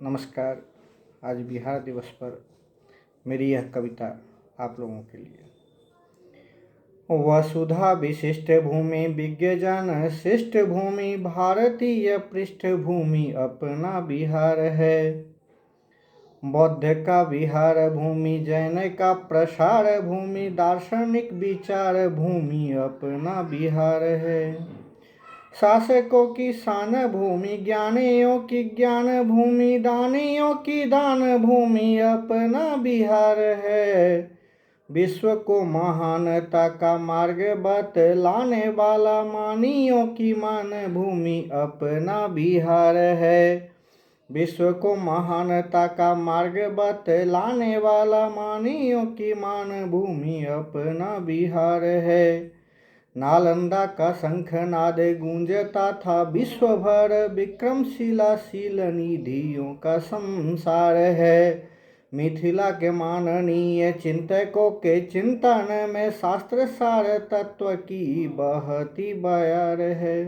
नमस्कार। आज बिहार दिवस पर मेरी यह कविता आप लोगों के लिए। वसुधा विशिष्ट भूमि विज्ञजन श्रेष्ठ भूमि भारतीय पृष्ठभूमि अपना बिहार है। बौद्ध का विहार भूमि जैन का प्रसार भूमि दार्शनिक विचार भूमि अपना बिहार है। शासकों की शान भूमि ज्ञानियों की ज्ञान भूमि दानियों की दान भूमि अपना बिहार है। विश्व को महानता का मार्ग बतलाने वाला मानियों की मान भूमि अपना बिहार है। विश्व को महानता का मार्ग बतलाने वाला मानियों की मान भूमि अपना बिहार है। नालंदा का शंखनाद गूंजता था विश्व भर विक्रमशिला शील निधियों का संसार है। मिथिला के माननीय चिंतकों के चिंतन में शास्त्र सार तत्व की बहती बयार है।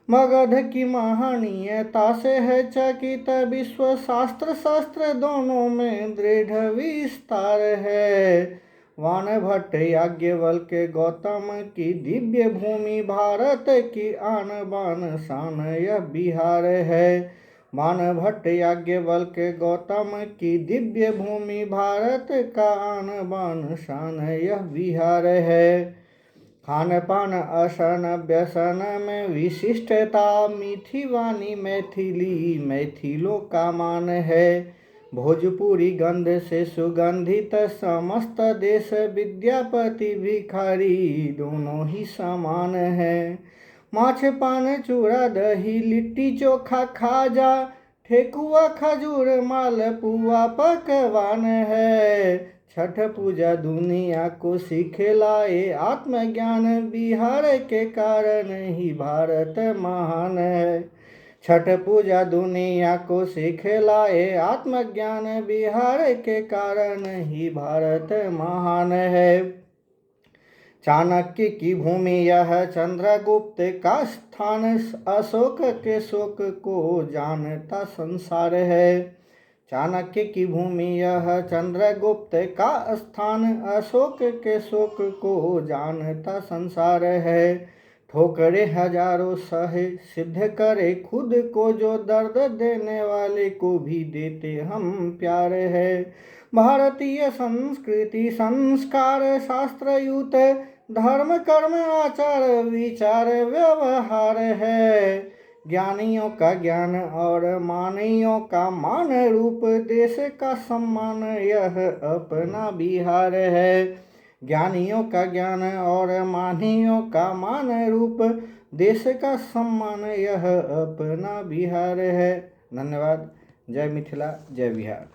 मगध की महनीयता से है चकित विश्व शास्त्र शस्त्र दोनों में दृढ़ विस्तार है। वानभट्ट याज्ञवल्क्य गौतम की दिव्य भूमि भारत की आन बान शान यह बिहार है। वानभट्ट याज्ञवल्क्य गौतम की दिव्य भूमि भारत का आन बान शान यह बिहार है। खान पान असन व्यसन में विशिष्टता मीठी वाणी मैथिली मैथिलों का मान है। भोजपुरी गंध से सुगंधित समस्त देश विद्यापति भिखारी दोनों ही समान है। माछ पान चूड़ा दही लिट्टी चोखा खाजा ठेकुआ खजूर मालपुआ पकवान है। छठ पूजा दुनिया को सिखलाए आत्मज्ञान बिहार के कारण ही भारत महान है। छठ पूजा दुनिया को सिखलाए आत्मज्ञान बिहार के कारण ही भारत महान है। चाणक्य की भूमि यह चंद्रगुप्त का स्थान अशोक के शोक को जानता संसार है। चाणक्य की भूमि यह चंद्रगुप्त का स्थान अशोक के शोक को जानता संसार है। ठोकरे हजारों सहे सिद्ध करे खुद को जो दर्द देने वाले को भी देते हम प्यार है। भारतीय संस्कृति संस्कार शास्त्रयुत धर्म कर्म आचार विचार व्यवहार है। ज्ञानियों का ज्ञान और मानियों का मान रूप देश का सम्मान यह अपना बिहार है। ज्ञानियों का ज्ञान और मानियों का मान रूप देश का सम्मान यह अपना बिहार है। धन्यवाद। जय मिथिला जय बिहार।